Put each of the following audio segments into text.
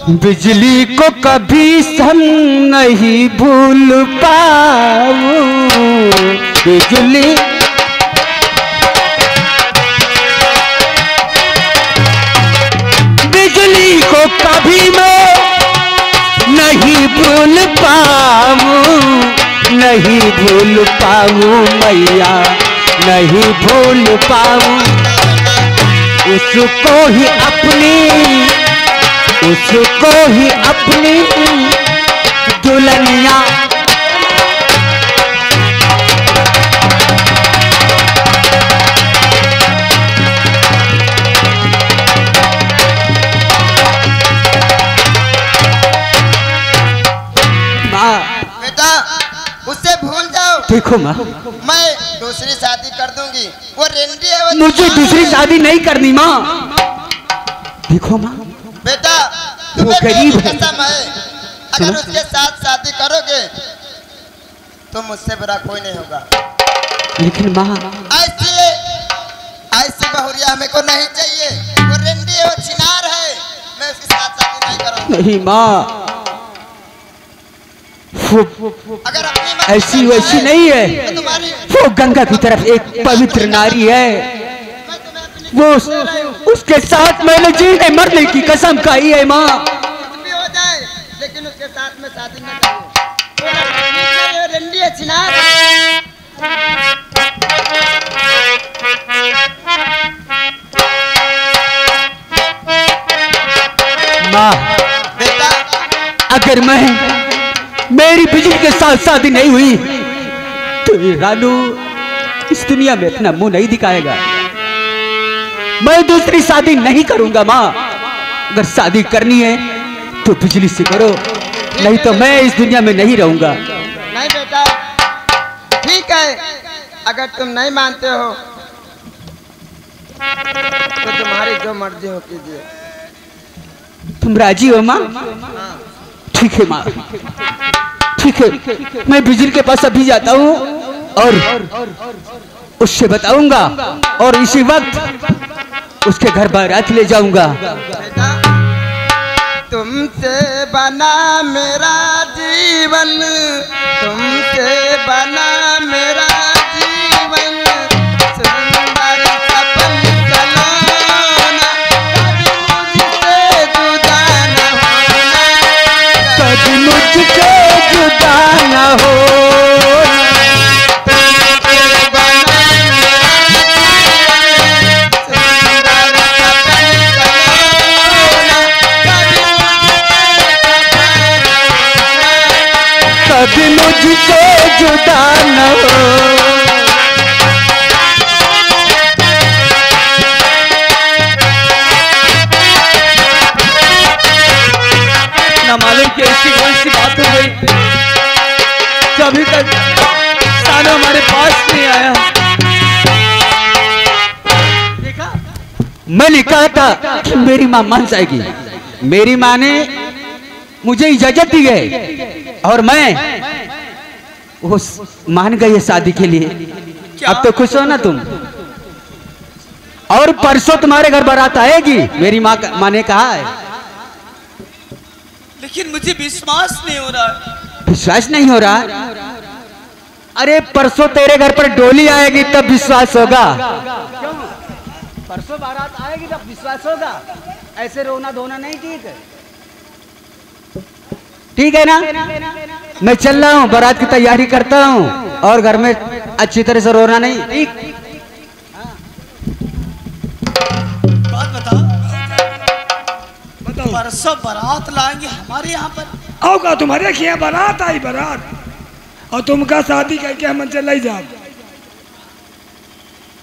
बिजली को कभी हम नहीं भूल पाऊं, बिजली बिजली को कभी मैं नहीं भूल पाऊं, नहीं भूल पाऊं मैया, नहीं भूल पाऊं उसको ही अपनी दुल्हनिया। बेटा उससे भूल जाओ। देखो माँ, मैं दूसरी शादी कर दूंगी, वो रेंडी है। मुझे दूसरी शादी नहीं करनी माँ। देखो माँ बेटा वो गरीब है। कसम है, अगर उसके साथ शादी करोगे तो मुझसे बुरा कोई नहीं होगा। लेकिन माँ ऐसी बहुरिया हमें को नहीं चाहिए। वो रेंडी है, वो छिनार है, मैं उसके साथ शादी नहीं करूंगा। नहीं माँ, अगर अपनी ऐसी वैसी नहीं है, वो गंगा की तरफ एक पवित्र नारी है। वो उसके साथ मैंने जीने मरने की कसम खाई है माँ। कुछ भी हो जाए लेकिन उसके साथ में शादी न करो। रंडी है, छिनार है। माँ बेटा अगर मेरी बिजली के साथ शादी नहीं हुई तो ये रानू इस दुनिया में अपना मुंह नहीं दिखाएगा। मैं दूसरी शादी नहीं करूंगा माँ। अगर शादी करनी है तो बिजली से करो, नहीं तो मैं इस दुनिया में नहीं रहूंगा। नहीं बेटा ठीक है, अगर तुम नहीं मानते हो तो तुम्हारी जो मर्जी हो कीजिए। तुम राजी हो माँ? ठीक है माँ, ठीक है। मैं बिजली के पास अभी जाता हूँ और उससे बताऊंगा और इसी वक्त उसके घर बारात ले जाऊंगा। बेटा तुमसे बना मेरा जीवन, तुमसे बना मेरा जीवन, सुंदर सपन सलोना, कभी मुझसे जुदा न होना, कभी मुझसे जुदा न होना। कभी मुझसे जुदा न हो। न मालूम कि ऐसी कौन सी बात हो गई जो अभी तक सालों हमारे पास नहीं आया। देखा, मैंने कहा था कि मेरी माँ मान जाएगी। मेरी माँ ने मुझे इजाजत दी है और मैं वो मान गई है शादी के लिए। अब तो खुश हो ना तुम? और परसों तुम्हारे घर बारात आएगी, मेरी माँ ने कहा है। लेकिन मुझे विश्वास नहीं हो रहा है। विश्वास नहीं हो रहा? अरे परसों तेरे घर पर डोली आएगी तब विश्वास होगा। क्यों? परसों बारात आएगी तब विश्वास होगा। ऐसे रोना धोना नहीं ठीक है। ठीक है ना? मैं चल रहा हूँ, बारात की तैयारी करता हूँ और घर में अच्छी तरह से रोना नहीं। ठीक? बात बताओ, परसों बारात लाएंगे हमारे यहाँ पर। आओ का तुम्हारे यहाँ बारात आई, बारात, और तुम का शादी करके हम चल जाओ।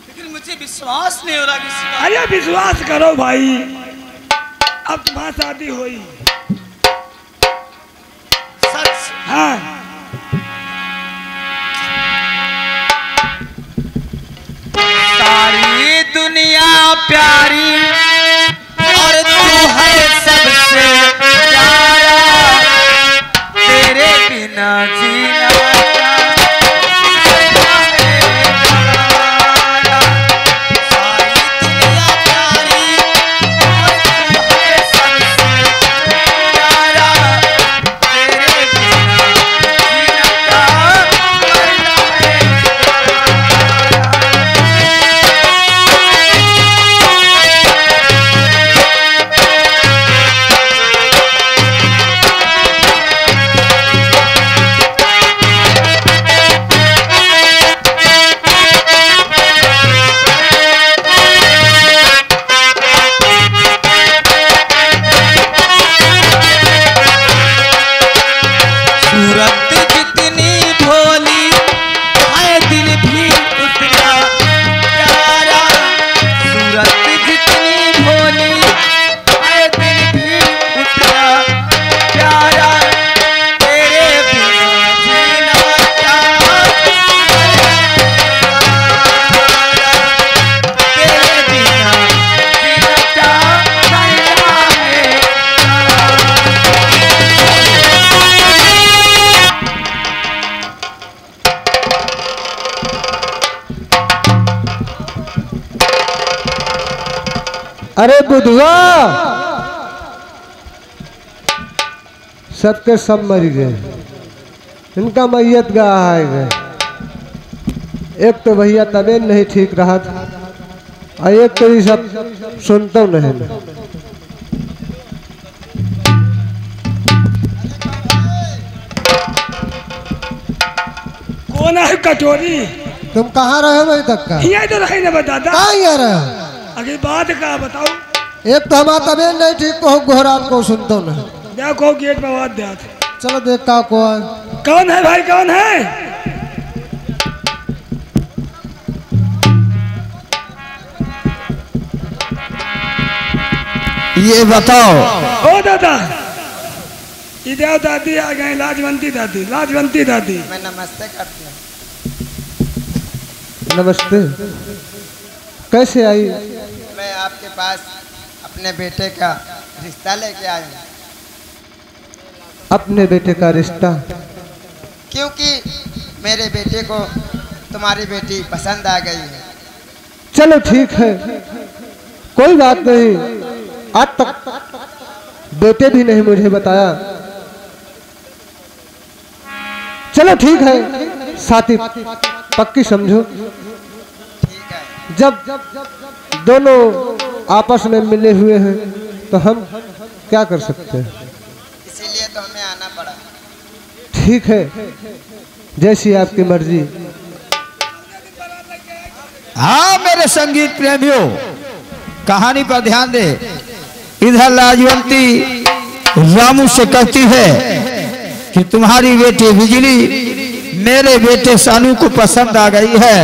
लेकिन मुझे विश्वास नहीं हो रहा किसी का। अरे विश्वास करो भाई, अब तुम्हारी शादी हुई। सच? हाँ। सारी दुनिया प्यारी और तू है सबसे प्यारा, तेरे बिना जीना सारी दुनिया प्यारी और तू है सबसे अरे बुधवा सबके सब मर गए, इनका मैयत गाह आए गए। एक तो भैया तबीयत नहीं ठीक रहा था और एक तो ये सब सुनता नहीं मैं। कौन है कटोरी? तुम कहाँ रहे भाई तक का? यहाँ तो रहे ना दादा। कहाँ यहाँ रहे? अगर बात का बताओ। एक तो हमारा तबीयत नहीं ठीक को घोरात को सुनता नहीं। देखो गेट में आवाज दे। चलो देखता कौन कौन है भाई, कौन है? ये बताओ। ओ दादा, इधर दादी आ गए, लाजवंती दादी, लाजवंती दादी। मैं नमस्ते करती हूँ। नमस्ते। कैसे आई? मैं आपके पास अपने बेटे का रिश्ता लेके आया हूँ। अपने बेटे का रिश्ता? क्योंकि मेरे बेटे को तुम्हारी बेटी पसंद आ गई है। चलो ठीक है, कोई बात नहीं। आज तक बेटे भी नहीं मुझे बताया। चलो ठीक है, साथी पक्की समझो। ठीक है। जब दोनों आपस में मिले हुए हैं तो हम क्या कर सकते हैं? इसीलिए तो हमें आना पड़ा। ठीक है, जैसी आपकी मर्जी। हाँ मेरे संगीत प्रेमियों, कहानी पर ध्यान दे। इधर लाजवंती रामू से कहती है कि तुम्हारी बेटी बिजली मेरे बेटे सानू को पसंद आ गई है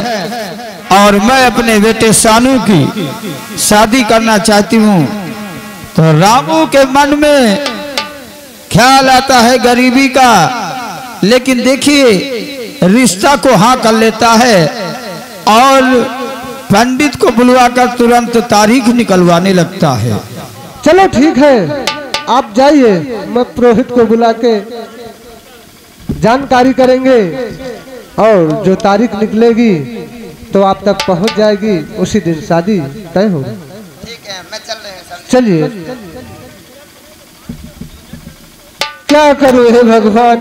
और मैं अपने बेटे सानू की शादी करना चाहती हूँ। तो रामू के मन में ख्याल आता है गरीबी का, लेकिन देखिए रिश्ता को हाँ कर लेता है और पंडित को बुलवाकर तुरंत तारीख निकलवाने लगता है। चलो ठीक है, आप जाइए, मैं पुरोहित को बुला के जानकारी करेंगे और जो तारीख निकलेगी तो आप तक पहुंच जाएगी। उसी दिन शादी तय होगी। ठीक है, मैं चल रही हूँ। चलिए। क्या करूं हे भगवान,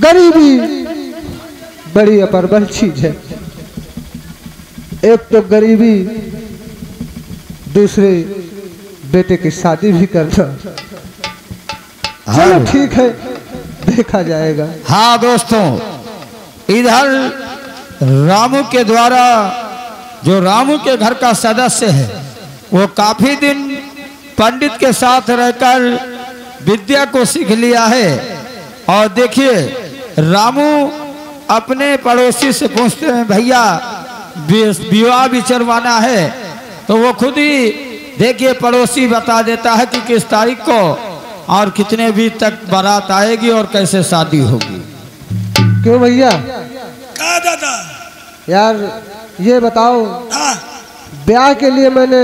गरीबी बड़ी अपरबल चीज है। एक तो गरीबी, दूसरे बेटे की शादी भी करना। चलो ठीक है, देखा जाएगा। हाँ दोस्तों, इधर रामू के द्वारा जो रामू के घर का सदस्य है वो काफी दिन पंडित के साथ रहकर विद्या को सीख लिया है। और देखिए रामू अपने पड़ोसी से पूछते हैं भैया विवाह विचरवाना है, तो वो खुद ही देखिए पड़ोसी बता देता है कि किस तारीख को और कितने भी तक बारात आएगी और कैसे शादी होगी। क्यों भैया? कहा दादा? यार ये बताओ, हाँ। ब्याह के लिए मैंने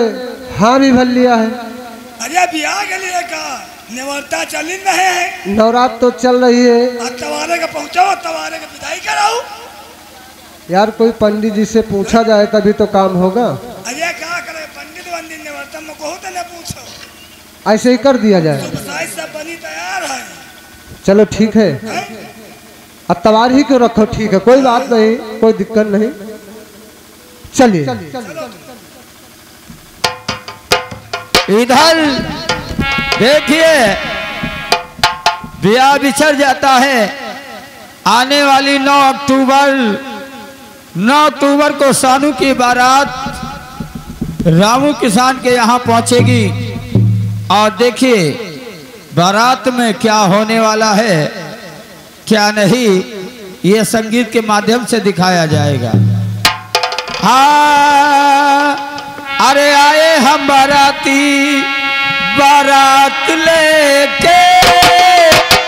हाँ भी भर लिया है। अरे ब्याह के लिए कहा? निवर्ता चल ही रहे हैं। नवरात तो चल रही है। अब तवारे का पहुंचाओ, तवारे का विदाई कराओ। यार कोई पंडित जी से पूछा जाए तभी तो काम होगा। अरे क्या करे, पंडित वंदित निवर्तन में कहो तो न पूछो, ऐसे ही कर दिया जाए। तो साइज सब बनी तैयार है। चलो ठीक है, अब तवार ही क्यों रखो। ठीक है, कोई बात नहीं, कोई दिक्कत नहीं। चलिए। इधर देखिए ब्याह बिछड़ जाता है। आने वाली 9 अक्टूबर को सानू की बारात रामू किसान के यहाँ पहुंचेगी। और देखिए बारात में क्या होने वाला है क्या नहीं, ये संगीत के माध्यम से दिखाया जाएगा। हाँ अरे आए हम बाराती, बारात लेके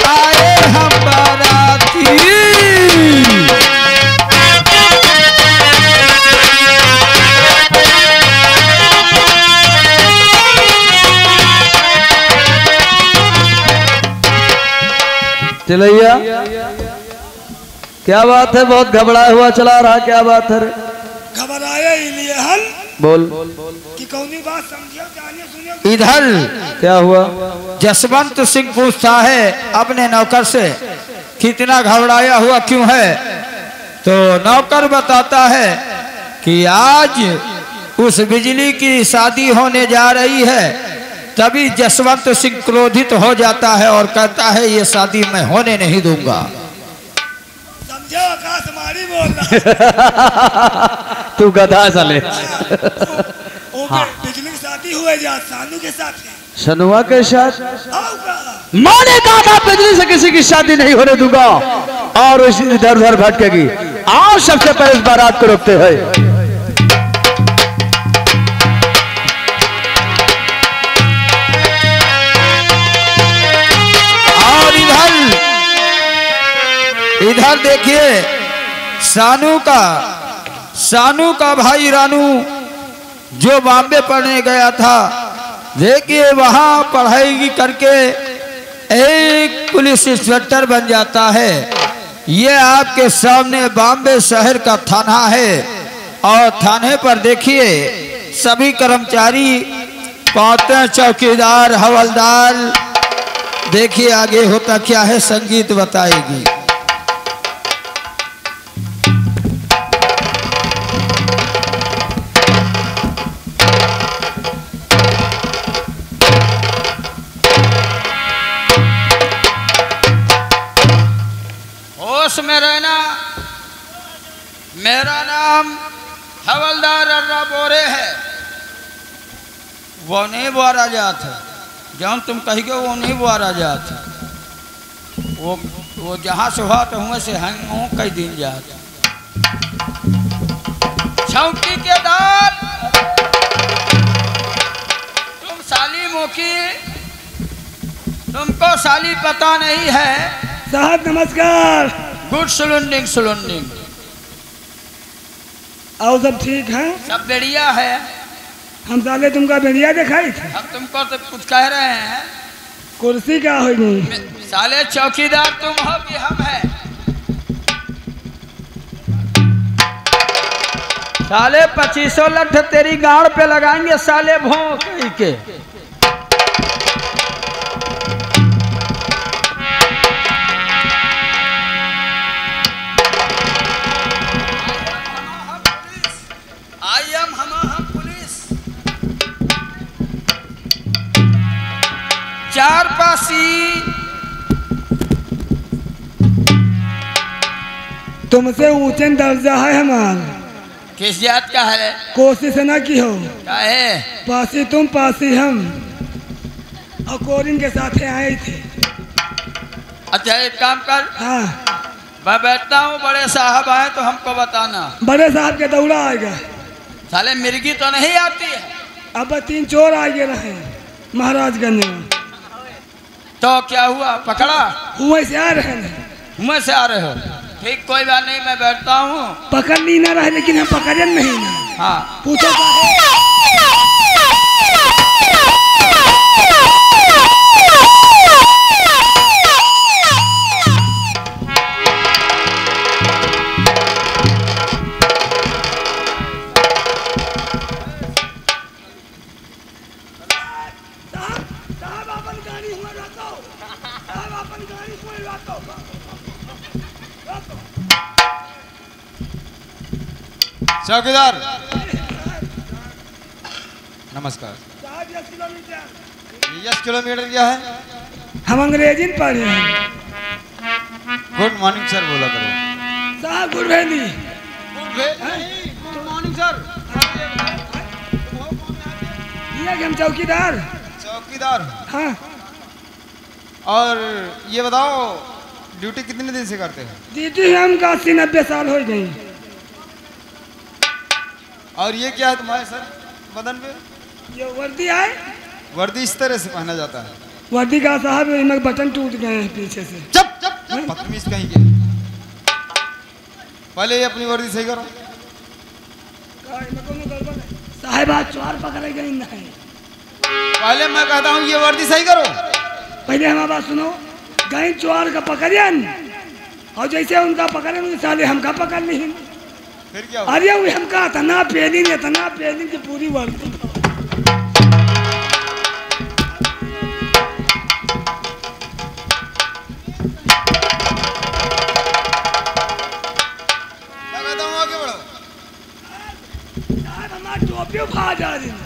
आए हम बाराती। चिलैया क्या बात है, बहुत घबराया हुआ चला रहा, क्या बात है? घबराए ही लिए हम बोल। कि कौनी बात समझियो जानियो सुनियो। इधर क्या हुआ? जसवंत सिंह पूछता है अपने नौकर से कितना घबराया हुआ क्यों है? तो नौकर बताता है कि आज उस बिजली की शादी होने जा रही है। तभी जसवंत सिंह क्रोधित हो जाता है और कहता है ये शादी मैं होने नहीं दूंगा। समझो आकाश मारी बोल रहा। तू गधा साले। ओके बिजली की शादी हुए जा सानू के साथ है। सनुआ के साथ आओ का मैंने कहा था बिजली से किसी की शादी नहीं होने दूंगा और इसी इधर उधर भटकेगी। आओ सबसे पहले इस बारात को रोकते हैं। और इधर देखिए सानू का भाई रानू जो बॉम्बे पढ़ने गया था, देखिए वहां पढ़ाई करके एक पुलिस इंस्पेक्टर बन जाता है। ये आपके सामने बॉम्बे शहर का थाना है और थाने पर देखिए सभी कर्मचारी पहुंचते, चौकीदार, हवलदार। देखिए आगे होता क्या है, संगीत बताएगी। होश में रहना। मेरा नाम हवलदार अर्रा बोरे है। वो नहीं बुआरा जात है, जौन तुम कहिगे वो नहीं बुआरा जात है। वो जहाँ से हुआ तो हुए से हम कई दिन जात। चौकी के दार तुम साली मोकी, तुमको साली पता नहीं है। साहब नमस्कार। गुड सुलुंडिंग। आओ सब ठीक है? सब बढ़िया है। हम साले तुमका बढ़िया दिखाई थे। हम तुमको तो कुछ कह रहे हैं। कुर्सी क्या हो गई? साले चौकीदार तुम हो कि हम हैं? साले 2500 लठ तेरी गाड़ पे लगाएंगे साले भोंक के। चार पासी तुमसे ऊंचे दर्जा है हमारा। किस जात का है? कोशिश न की हो। क्या है? पासी तुम पासी हम, और कोरिन के साथ आए थे। अच्छा एक काम कर, हाँ मैं बैठता हूँ, बड़े साहब आए तो हमको बताना। बड़े साहब के दौड़ा आएगा। साले मिर्गी तो नहीं आती है? अब 3 चोर आगे रहे महाराजगंज में। तो क्या हुआ, पकड़ा? हुए से आ रहे हैं। मुँह से आ रहे हो? ठीक, कोई बात नहीं, मैं बैठता हूँ। पकड़ ली ना रहे, लेकिन हम पकड़े नहीं ना। हाँ पूछो चौकीदार नमस्कार। 10 किलोमीटर क्या है? हम अंग्रेजी में पढ़े हैं। गुड मॉर्निंग सर बोला करो। साहब गुड वेली। Good morning sir. ये कि हम चौकीदार। चौकीदार? हाँ। और ये बताओ ड्यूटी कितने दिन से करते हैं? ड्यूटी हम का 80-90 साल हो गई। और ये क्या है तुम्हारे सर बदन पे? ये वर्दी है। वर्दी इस तरह से पहना जाता है? वर्दी का साहब इनमें बटन टूट गए हैं पीछे से। चुप चुप चुप, बदतमीज कहीं के। पहले ये अपनी वर्दी सही करो। साहब आज चोर पकड़े गए नहीं। पहले मैं कहता हूँ ये वर्दी सही करो। पहले हमारी बात सुनो। गए चोर का पकड़ियन और जैसे उनका पकड़े साले हमका पकड़ नहीं। फिर क्या हुआ? अरे वो हमका इतना पेलिंग की पूरी वर्दी मैं कहता हूँ आगे बढ़ो। यार हमारी टोपी उठा जा रही है।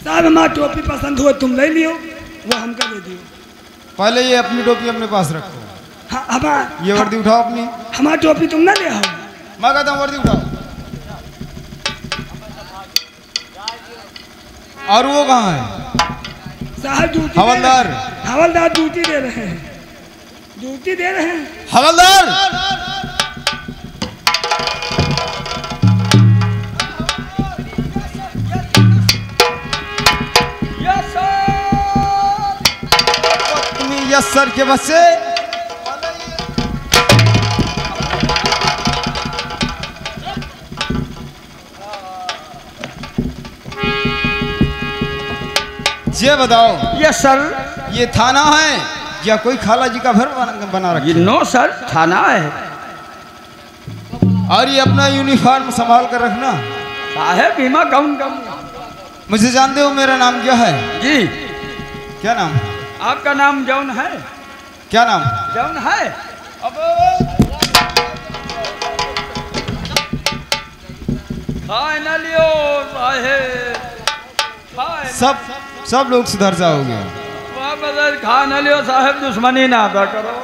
साहब हमारी टोपी पसंद हुआ तुम ले लियो, वो हमका दे दियो। पहले ये अपनी टोपी अपने पास रखो। हाँ हमार ये वर्दी उठाओ अपनी। हमारी टोपी तुम ना ले आओ। मैं कहता हूँ वर्दी उठाओ। और वो कहाँ है? साहब ड्यूटी हवलदार। हवलदार ड्यूटी दे रहे हैं, ड्यूटी दे रहे हैं। हवलदार यस सर के बच्चे। ये बताओ यस सर। ये थाना है या कोई खाला जी का घर बना रखा ये नो सर, थाना है। और ये अपना यूनिफॉर्म संभाल कर रखना। साहब बीमा कौन कौन? मुझे जानते हो मेरा नाम क्या है? जी। क्या नाम है? आपका नाम जौन है? क्या नाम? जौन है? फाइनलियो साहेब, सब लोग सुधर जाओगे। खान लियो साहब, दुश्मनी ना अदा करो।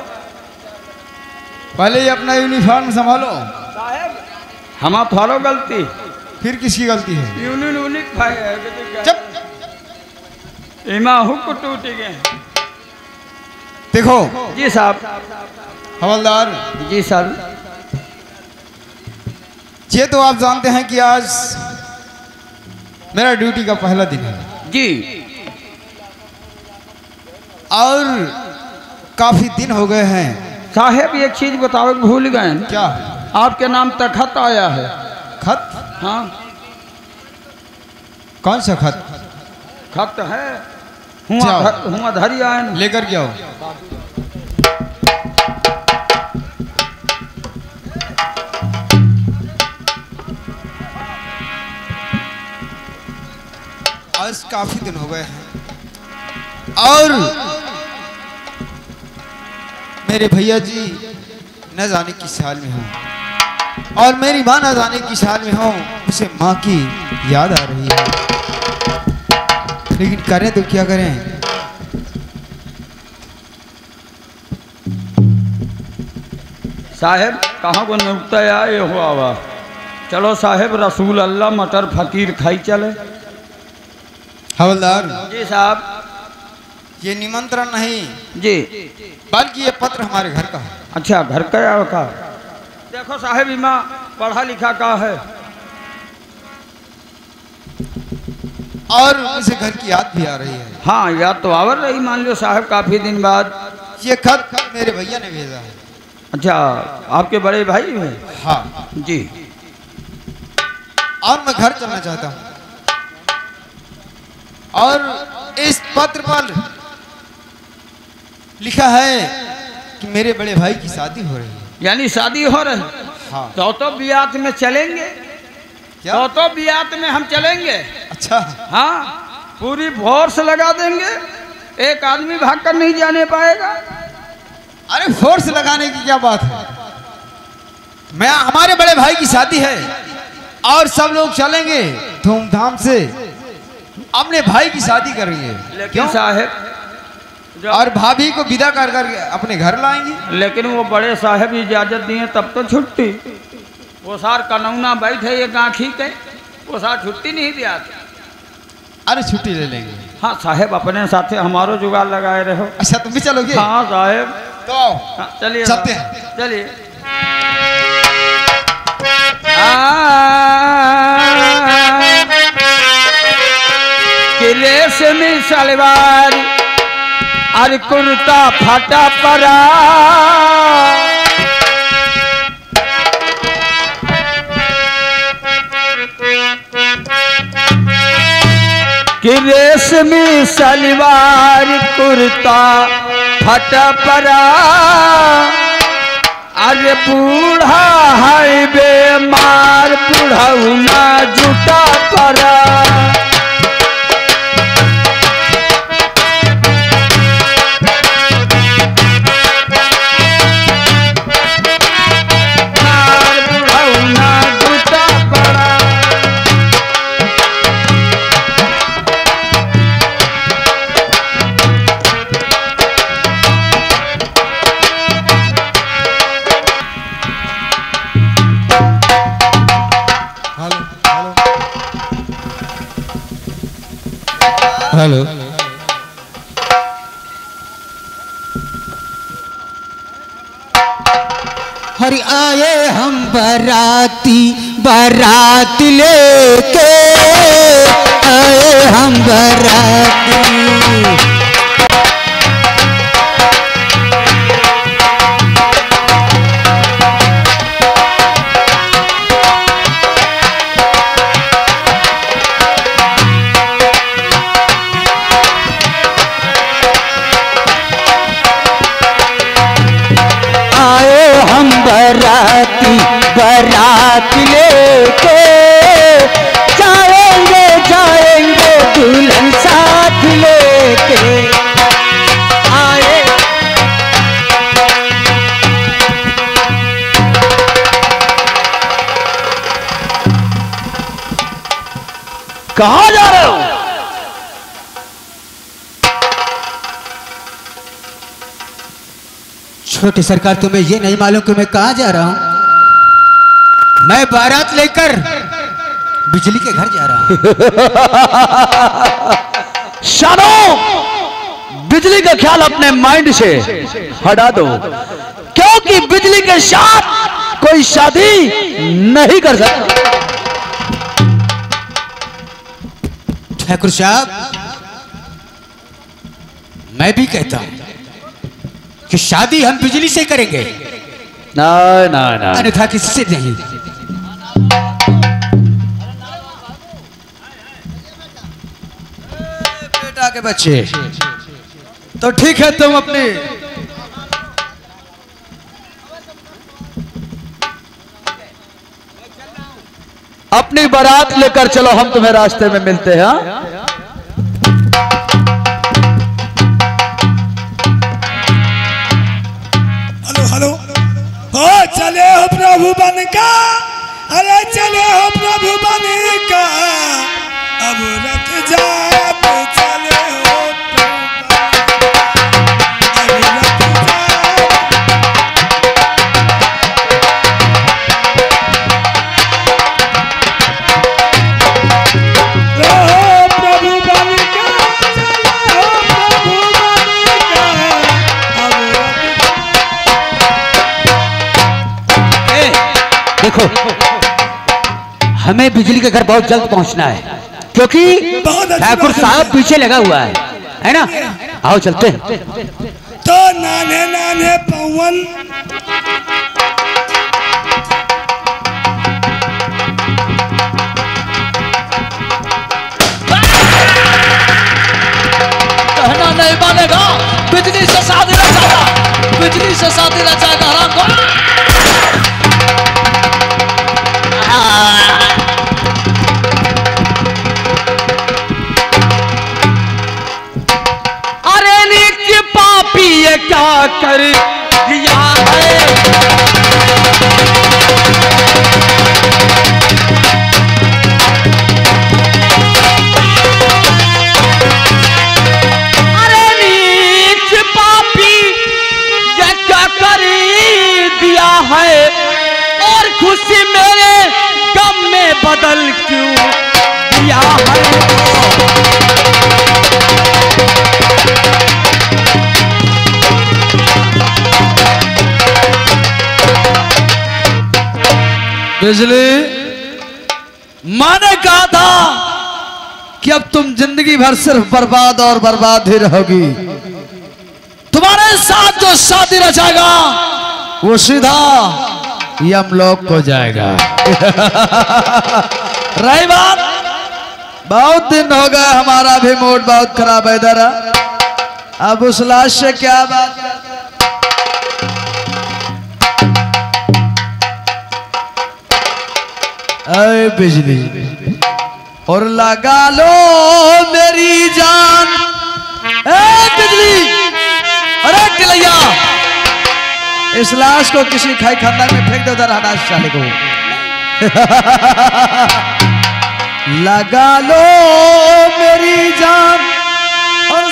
पहले ये अपना यूनिफॉर्म संभालो। साहब हमारा थारो गलती। फिर किसकी गलती है? यूनिक चुप। इमा हुक टूट गए। देखो जी साहब। हवलदार जी सर। ये तो आप जानते हैं कि आज मेरा ड्यूटी का पहला दिन है जी। और काफी दिन हो गए हैं। साहब एक चीज बताओ, भूल गए। क्या? आपके नाम तक खत आया है। खत? हाँ। कौन सा खत? खत है, जाओ। हुआ धरी आए। लेकर क्या हो? आज काफी दिन हो गए हैं और मेरे भैया जी न जाने किस हाल में हो और मेरी माँ न जाने किस हाल में हो। उसे माँ की याद आ रही है, लेकिन करें तो क्या करें। साहेब कहाँ को नुकता आए हो आवा। चलो साहेब, रसूल अल्लाह मटर फकीर खाई चले। हवलदार जी साहब। ये निमंत्रण नहीं जी, बल्कि ये पत्र हमारे घर का है। अच्छा, घर का। देखो साहेब, इमा पढ़ा लिखा का है और मुझे घर की याद भी आ रही है। हाँ, याद तो आवर रही, मान लो साहब काफी दिन बाद। ये खत मेरे भैया ने भेजा है। अच्छा, आपके बड़े भाई हैं? हाँ जी। और मैं घर चलना चाहता हूँ और इस पत्र पर लिखा है कि मेरे बड़े भाई की शादी हो रही है। यानी शादी हो रही? हाँ। तो बियात में चलेंगे। क्या? तो बियात में हम चलेंगे। अच्छा। हाँ, पूरी फोर्स लगा देंगे, एक आदमी भाग कर नहीं जाने पाएगा। अरे फोर्स लगाने की क्या बात है। मैं हमारे बड़े भाई की शादी है और सब लोग चलेंगे धूमधाम से अपने भाई की शादी करेंगे। लेकिन साहब और भाभी को विदा कर कर अपने घर लाएंगे। लेकिन वो बड़े साहब इजाजत दिए तब तो छुट्टी। वो सार कनौना बैठे ये गांठी के, वो सार छुट्टी नहीं दिया। अरे छुट्टी ले लेंगे। हाँ साहब, अपने साथे हमारो जुगाड़ लगाए रहो। अच्छा, तुम भी चलोगे? हाँ साहब। तो आओ। हाँ, चलिए चलते हैं। चलिए। किले से मिल सलवार और कुर्ता फटा पड़ा, कि रेशमी सलवार कुर्ता फटा पड़ा, अरे बूढ़ा है बेमार बुढ़ौना जुटा पड़ा। हेलो हरि आए हम बाराती बारात लेके आए हम बाराती। बराती बारात लेके जाएंगे जाएंगे दुल्हन साथ लेके आए। कहाँ जा रहे हो? छोटे सरकार, तुम्हें ये नहीं मालूम कि मैं कहाँ जा रहा हूँ? मैं बारात लेकर बिजली के घर जा रहा हूँ। शानो, बिजली का ख्याल अपने माइंड से हटा दो, क्योंकि बिजली के साथ कोई शादी नहीं कर सकता। ठाकुर साहब, मैं भी कहता हूँ कि शादी हम बिजली से करेंगे, ना ना ना, अन्यथा किसी से नहीं। बेटा के बच्चे, तो ठीक है, तुम अपनी बारात लेकर चलो, हम तुम्हें रास्ते में मिलते हैं। हेलो, हो चले हो प्रभु बन का, अरे चले हो प्रभु बन का, अब रथ जाए तो चले हो प्रभु बन का, चले हो प्रभु बन का, अब देखो, हमें बिजली के घर बहुत जल्द पहुंचना है, क्योंकि ठाकुर साहब पीछे लगा हुआ है ना? आओ चलते हैं। तो नाने नाने पवन कहना नहीं मानेगा, बिजली से शादी रचाएगा, बिजली से शादी रचाएगा राम को। अरे नीच पापी ये क्या कर दिया है, अरे नीच पापी ये क्या कर दिया है, और खुशी मेरे गम में बदल क्यों दिया है। बिजली, माँ ने कहा था कि अब तुम जिंदगी भर सिर्फ बर्बाद और बर्बाद ही रहोगी। तुम्हारे साथ जो शादी रचाएगा वो सीधा यमलोक को जाएगा। रही बात बहुत दिन हो गए, हमारा भी मूड बहुत खराब है इधर। अब उस लाश से क्या बात करते? अरे बिजली और लगा लो मेरी जान। बिजली, अरे टिलैया, इस लाश को किसी खाई खानदान में फेंक दो उधर, हटा साले को। लगा लो मेरी जान और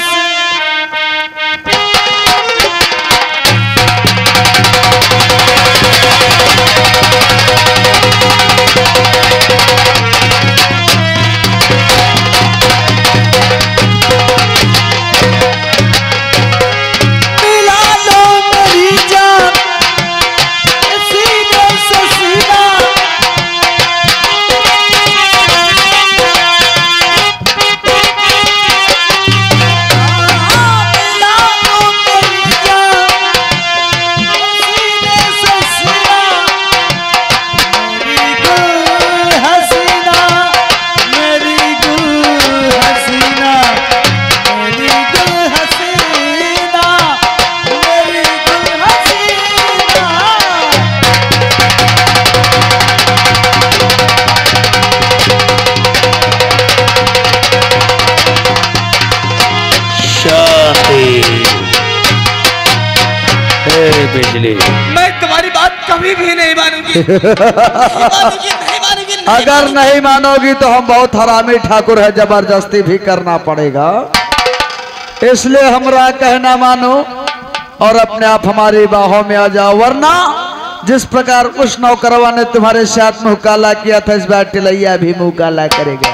बिजली, मैं तुम्हारी बात कभी भी नहीं मानूंगी। अगर नहीं मानोगी तो हम बहुत हरामी ठाकुर है, जबरदस्ती भी करना पड़ेगा। इसलिए हमरा कहना मानो और अपने आप हमारी बाहों में आ जाओ, वरना जिस प्रकार उस नौकरवा ने तुम्हारे साथ मुंह काला किया था, इस बार टिलैया भी मुंह काला करेगा।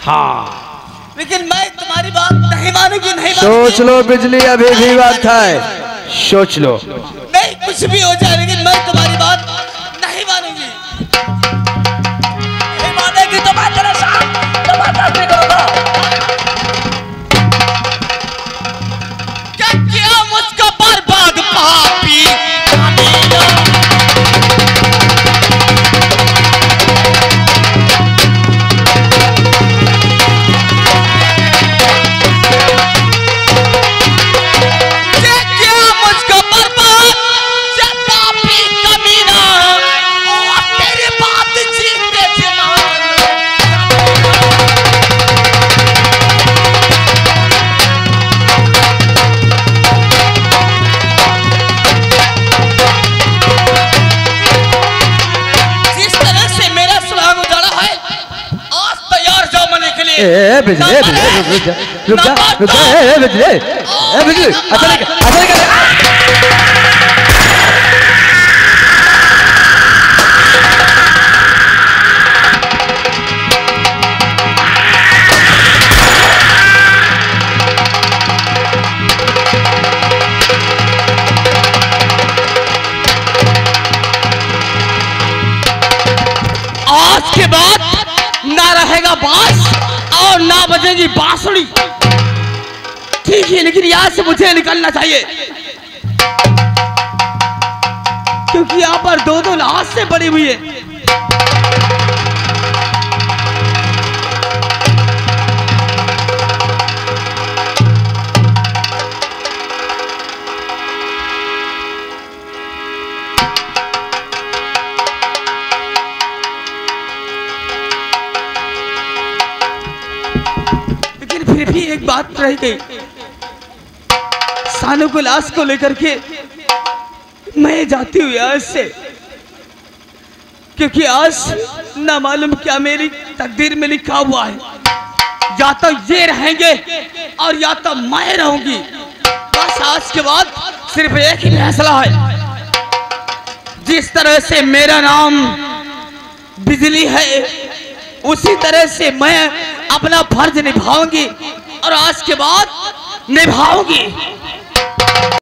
हाँ, लेकिन मैं तुम्हारी बात नहीं मानूंगी, नहीं सोच लो बिजली, अभी भी बात है, सोच लो। नहीं, कुछ भी हो जाए लेकिन मैं तुम्हारी बात नहीं मानूंगी। नहीं मानेगी तो मैं तेरे साथ जबरदस्ती करूंगा। क्या किया मुझको बर्बाद पापी कमीना। बिजली रुक जा, बिजली आज के बाद ना रहेगा बांस और ना बजेगी बांसुरी, ठीक है? लेकिन यहाँ से मुझे निकलना चाहिए, क्योंकि यहाँ पर दो लाश से पड़ी हुई है। फिर भी एक बात रह गई, सानू को लाश को लेकर के मैं जाती हूँ आज से, क्योंकि आज ना मालूम क्या मेरी तकदीर में लिखा हुआ है। या तो ये रहेंगे और या तो मैं रहूंगी। बस आज के बाद सिर्फ एक ही फैसला है। जिस तरह से मेरा नाम बिजली है, उसी तरह से मैं अपना फर्ज निभाऊंगी और आज के बाद निभाऊंगी।